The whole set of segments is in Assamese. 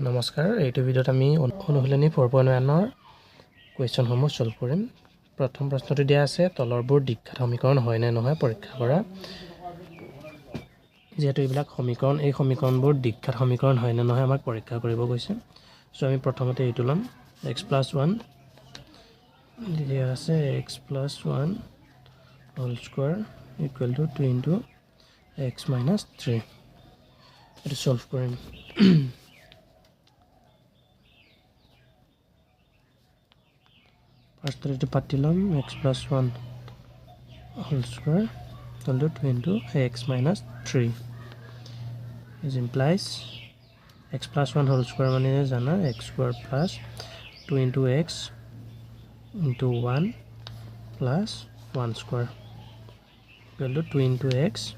নমস্কাৰ এইটো ভিডিঅ'ত আমি অনুশীলনী 4.1 ৰ কুৱেশ্যনসমূহ সলভ কৰিম প্ৰথম প্ৰশ্নটো দিয়া আছে তলৰবোৰ দ্বিঘাত সমীকৰণ হয় নে নহয় পৰীক্ষা কৰা যেহেতু এইবিলাক সমীকৰণ এই সমীকৰণবোৰ দ্বিঘাত সমীকৰণ হয় নে নহয় আমাক পৰীক্ষা কৰিব কৈছে সো আমি প্ৰথমতে এইটো লম x + 1 দিয়া আছে x + 1 whole square equal to 2 * x - 3 এটো সলভ কৰিম First to patilum x + 1 whole square equal to 2 * x - 3 is implies x + 1 whole square mane jana x square plus 2 * x into 1 plus 1 square equal to 2 * x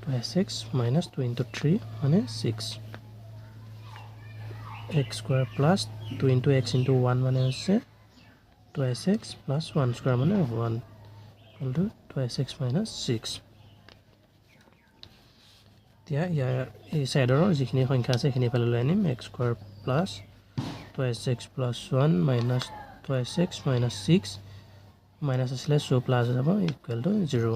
plus x minus 2 * 3 mane 6 x square plus 2 * x into 1 mane hoche 2x plus 1 square মানে 1 equal to 2x minus 6 এতিয়া এই সাইডৰ যিখিনি সংখ্যা আছে সেইখিনি ফালে লৈ আনিম x square plus 2x plus 1 minus 2x minus 6 minus আসলে so plus হৈ যাব equal to 0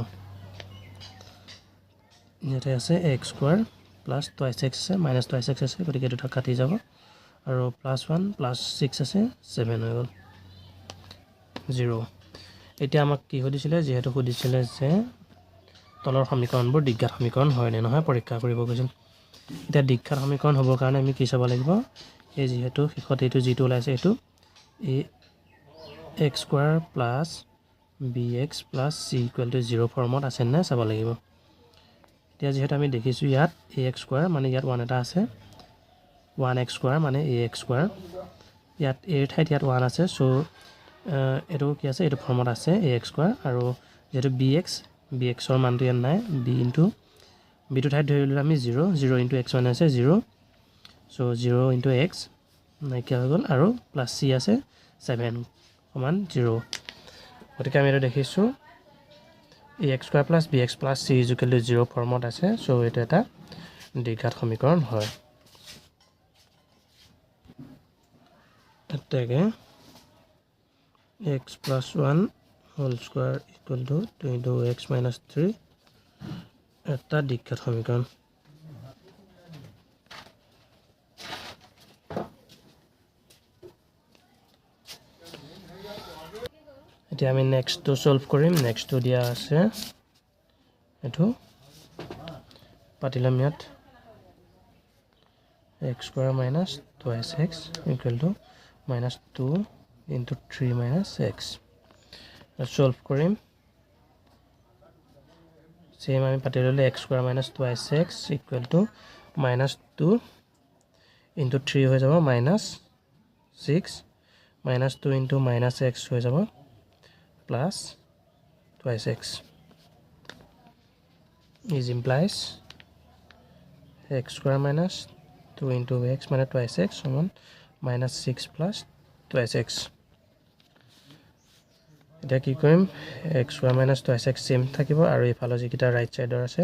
ইয়াতে আছে x square plus 2x আছে minus 2x আছে গতিকে দুটা কাটি যাব আৰু plus 1 plus 6 আছে 7 হৈ গ'ল 0 এতিয়া আমাক কি সুধিছিলে যেহেতু সুধিছিলে যে তলৰ সমীকৰণবোৰ দ্বিঘাত সমীকৰণ হয় নে নহয় পৰীক্ষা কৰিব কৈছিল এতিয়া দ্বিঘাত সমীকৰণ হ'বৰ কাৰণে আমি কি চাব লাগিব এই যেহেতু শেষত এইটো যেটো ওলাইছে এইটো x square plus bx plus c equal to 0 ফৰ্মত আছে না চাব লাগিব এতিয়া যেহেতু আমি দেখিছো ইয়াত ax স্কয়াৰ মানে ইয়াত 1 এটা আছে 1x স্কয়াৰ মানে ax স্কয়াৰ ইয়াত a ঠাইত ইয়াত 1 আছে সো এটো কি আছে এটো ফৰ্মত আছে ax স্কয়াৰ আৰু যেটো bx ৰ মানটো ইয়াত নাই b ইনটু b টো ঠাইত ধৰিলে আমি 0 0 ইনটু x মানে আছে 0 সো 0 ইনটু x নাইকিয়া হৈ গ'ল আৰু প্লাস c আছে 7 সমান 0 গতিকে আমি এটা দেখিছো ax square plus bx plus c equal to 0 ফৰ্মত আছে সো এটা এটা দ্বিঘাত সমীকৰণ হয় এটাকে x plus 1 whole square equal to 2 * x minus 3 এটা দ্বিঘাত সমীকৰণ এতিয়া আমি নেক্সট টু সলভ কৰিম নেক্সট টু দিয়া আছে এটো পাতিলাম ইয়াত x square minus 2x equal to minus 2 into 3 minus x solve কৰিম same আমি পাতি ললে x square minus 2x equal to minus 2 into 3 হৈ যাব minus 6 minus 2 into minus x হৈ যাব plus 2x is implies x square minus 2 into x minus 2x সমান minus 6 plus 2x এটা কি কৰিম x square minus 2x same থাকিব আৰু ইফালে যিকিটা ৰাইট সাইডৰ আছে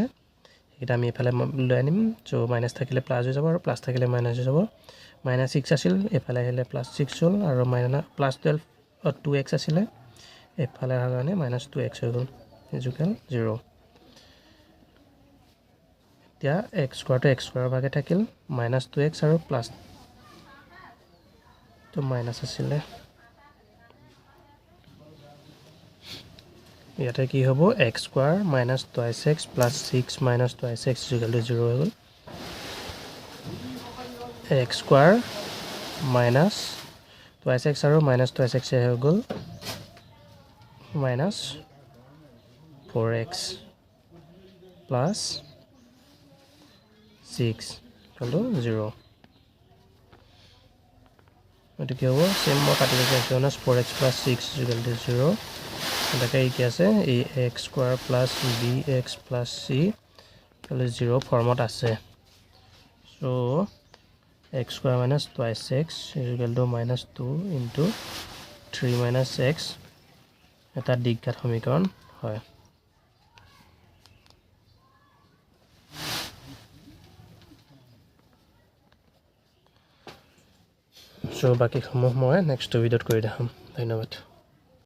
এটা আমি ইফালে লৈ আনিম সো মাইনাস থাকিলে প্লাস হৈ যাব আৰু প্লাস থাকিলে মাইনাস হৈ যাব minus 6 আছিল ইফালে আহিলে plus 6 হ'ল আৰু minus plus 12 2x আছিল ইফালে কাৰণে minus 2x হৈ গ'ল ইকুৱেল 0 এতিয়া x square ভাগে থাকিল minus 2x আৰু plus তো মাইনাস আছিল ইয়াতে কি হ'ব x square minus 2x plus 6 minus 2x equal to 0 হৈ গ'ল x square minus 2x আৰু minus 2x হৈ গ'ল minus 4x plus 6 equal to 0 এটো কি হ'ব সেম মই কাটি দিছো 4x plus 6 equal to 0 এটাকে কি আছে এই x square plus bx plus c equal to 0 ফৰ্মত আছে so x square minus 2x equal to minus 2 into 3 minus x এটা দ্বিঘাত সমীকৰণ হয় চ' বাকীসমূহ মই নেক্সট ভিডিঅ'ত কৰি দেখাম ধন্যবাদ